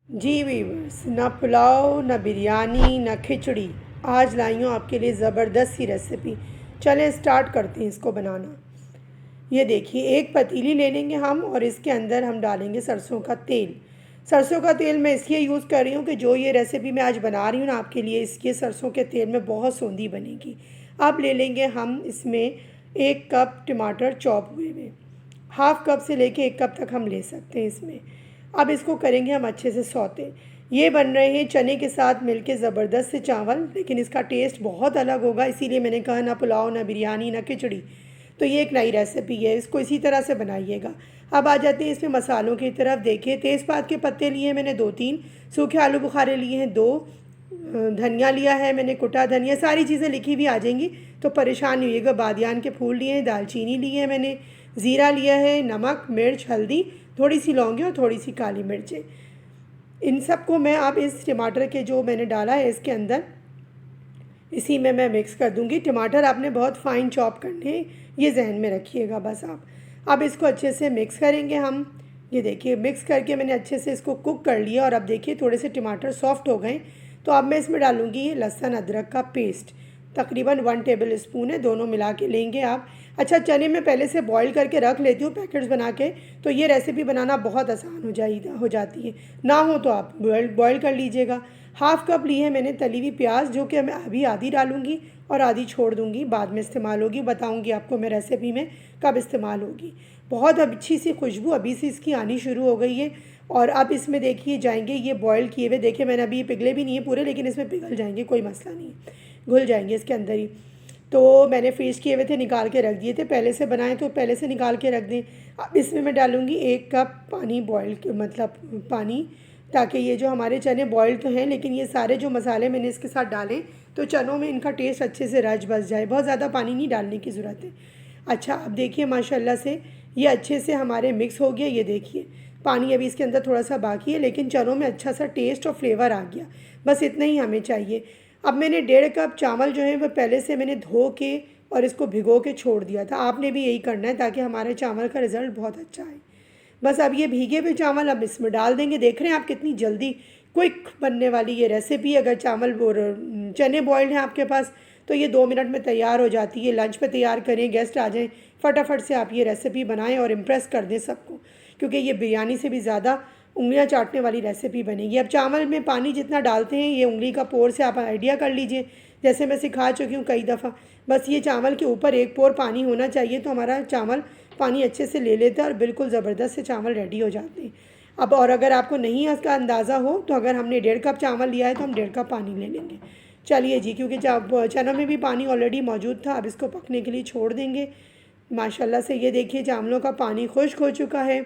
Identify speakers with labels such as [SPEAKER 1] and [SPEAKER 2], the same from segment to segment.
[SPEAKER 1] जी viewers, ना पुलाव ना बिरयानी ना खिचड़ी, आज लाई हूँ आपके लिए ज़बरदस्त सी रेसिपी। चलें स्टार्ट करते हैं इसको बनाना। ये देखिए, एक पतीली ले लेंगे हम और इसके अंदर हम डालेंगे सरसों का तेल। सरसों का तेल मैं इसलिए यूज़ कर रही हूँ कि जो ये रेसिपी मैं आज बना रही हूँ ना आपके लिए, इसके सरसों के तेल में बहुत सौंधी बनेगी। अब ले लेंगे हम इसमें 1 कप टमाटर चॉप हुए हुए, हाफ़ कप से लेके 1 कप तक हम ले सकते हैं इसमें। अब इसको करेंगे हम अच्छे से सौते। ये बन रहे हैं चने के साथ मिलके ज़बरदस्त से चावल, लेकिन इसका टेस्ट बहुत अलग होगा, इसीलिए मैंने कहा ना पुलाव ना बिरयानी ना खिचड़ी। तो ये एक नई रेसिपी है, इसको इसी तरह से बनाइएगा। अब आ जाते हैं इसमें मसालों की तरफ। देखिए, तेज़पात के पत्ते लिए हैं मैंने 2-3, सूखे आलू बुखारे लिए हैं 2, धनिया लिया है मैंने, कुटा धनिया, सारी चीज़ें लिखी हुई आ जाएंगी तो परेशान नहीं होइएगा। बादियान के फूल लिए हैं, दालचीनी ली है मैंने, ज़ीरा लिया है, नमक, मिर्च, हल्दी, थोड़ी सी लौंगी और थोड़ी सी काली मिर्चें। इन सब को मैं अब इस टमाटर के जो मैंने डाला है इसके अंदर, इसी में मैं मिक्स कर दूंगी। टमाटर आपने बहुत फ़ाइन चॉप करने हैं, ये जहन में रखिएगा बस आप। अब इसको अच्छे से मिक्स करेंगे हम। ये देखिए, मिक्स करके मैंने अच्छे से इसको कुक कर लिया और अब देखिए थोड़े से टमाटर सॉफ्ट हो गए। तो अब मैं इसमें डालूँगी ये लहसुन अदरक का पेस्ट, तकरीबन 1 टेबल स्पून है, दोनों मिला के लेंगे आप। अच्छा, चने मैं पहले से बॉईल करके रख लेती हूँ पैकेट्स बना के, तो ये रेसिपी बनाना बहुत आसान हो जाती है। ना हो तो आप बॉईल कर लीजिएगा। हाफ़ कप ली है मैंने तली हुई प्याज, जो कि मैं अभी आधी डालूँगी और आधी छोड़ दूँगी, बाद में इस्तेमाल होगी। बताऊँगी आपको मैं रेसिपी में कब इस्तेमाल होगी। बहुत अच्छी सी खुशबू अभी से इसकी आनी शुरू हो गई है। और अब इसमें देखिए जाएंगे ये बॉयल किए हुए, देखिए मैंने अभी ये पिघले भी नहीं है पूरे, लेकिन इसमें पिघल जाएंगे, कोई मसला नहीं है, घुल जाएंगे इसके अंदर ही। तो मैंने फ्रीज़ किए हुए थे, निकाल के रख दिए थे, पहले से बनाए तो पहले से निकाल के रख दें। अब इसमें मैं डालूँगी 1 कप पानी, मतलब पानी, ताकि ये जो हमारे चने बॉयल तो हैं, लेकिन ये सारे जो मसाले मैंने इसके साथ डाले तो चनों में इनका टेस्ट अच्छे से रच बस जाए। बहुत ज़्यादा पानी नहीं डालने की ज़रूरत है। अच्छा, अब देखिए माशाल्लाह से ये अच्छे से हमारे मिक्स हो गया। ये देखिए, पानी अभी इसके अंदर थोड़ा सा बाकी है, लेकिन चनों में अच्छा सा टेस्ट और फ्लेवर आ गया। बस इतना ही हमें चाहिए। अब मैंने 1.5 कप चावल जो है वो पहले से मैंने धो के और इसको भिगो के छोड़ दिया था। आपने भी यही करना है ताकि हमारे चावल का रिज़ल्ट बहुत अच्छा आए। बस अब ये भीगे हुए चावल अब इसमें डाल देंगे। देख रहे हैं आप कितनी जल्दी क्विक बनने वाली ये रेसिपी। अगर चावल और चने बॉयल्ड हैं आपके पास तो ये 2 मिनट में तैयार हो जाती है। लंच पे तैयार करें, गेस्ट आ जाएं, फटाफट से आप ये रेसिपी बनाएं और इम्प्रेस कर दें सबको, क्योंकि ये बिरयानी से भी ज़्यादा उंगलियां चाटने वाली रेसिपी बनेगी। अब चावल में पानी जितना डालते हैं, ये उंगली का पोर से आप आइडिया कर लीजिए, जैसे मैं सिखा चुकी हूँ कई दफ़ा। बस ये चावल के ऊपर 1 पोर पानी होना चाहिए, तो हमारा चावल पानी अच्छे से ले लेता है और बिल्कुल ज़बरदस्त से चावल रेडी हो जाते हैं। अब और अगर आपको नहीं इसका अंदाज़ा हो तो अगर हमने 1.5 कप चावल लिया है तो हम 1.5 कप पानी ले लेंगे। चलिए जी, क्योंकि चनों में भी पानी ऑलरेडी मौजूद था, अब इसको पकने के लिए छोड़ देंगे। माशाल्लाह से ये देखिए चावलों का पानी खुश्क हो चुका है।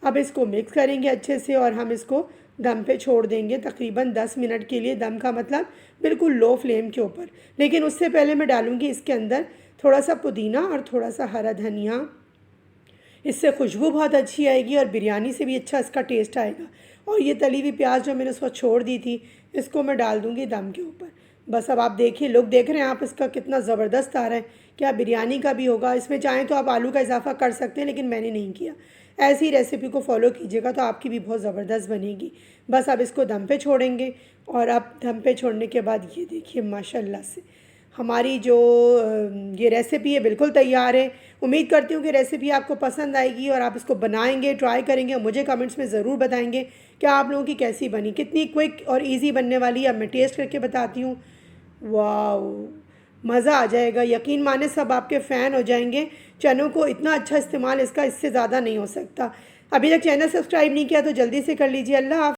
[SPEAKER 1] अब इसको मिक्स करेंगे अच्छे से और हम इसको दम पे छोड़ देंगे तकरीबन 10 मिनट के लिए। दम का मतलब बिल्कुल लो फ्लेम के ऊपर। लेकिन उससे पहले मैं डालूँगी इसके अंदर थोड़ा सा पुदीना और थोड़ा सा हरा धनिया। इससे खुशबू बहुत अच्छी आएगी और बिरयानी से भी अच्छा इसका टेस्ट आएगा। और ये तली हुई प्याज जो मैंने उसको छोड़ दी थी, इसको मैं डाल दूँगी दम के ऊपर। बस अब आप देखिए, लुक देख रहे हैं आप इसका कितना ज़बरदस्त आ रहा है। क्या बिरयानी का भी होगा। इसमें चाहें तो आप आलू का इजाफा कर सकते हैं, लेकिन मैंने नहीं किया। ऐसी रेसिपी को फॉलो कीजिएगा तो आपकी भी बहुत ज़बरदस्त बनेगी। बस अब इसको दम पे छोड़ेंगे और अब दम पे छोड़ने के बाद ये देखिए माशाल्लाह से हमारी जो ये रेसिपी है बिल्कुल तैयार है। उम्मीद करती हूँ कि रेसिपी आपको पसंद आएगी और आप इसको बनाएंगे, ट्राई करेंगे और मुझे कमेंट्स में ज़रूर बताएंगे कि आप लोगों की कैसी बनी। कितनी क्विक और इजी बनने वाली है, अब मैं टेस्ट करके बताती हूँ। वाह, मज़ा आ जाएगा, यकीन माने सब आपके फ़ैन हो जाएंगे। चनों को इतना अच्छा इस्तेमाल इसका इससे ज़्यादा नहीं हो सकता। अभी तक चैनल सब्सक्राइब नहीं किया तो जल्दी से कर लीजिए। अल्लाह हाफ़िज़।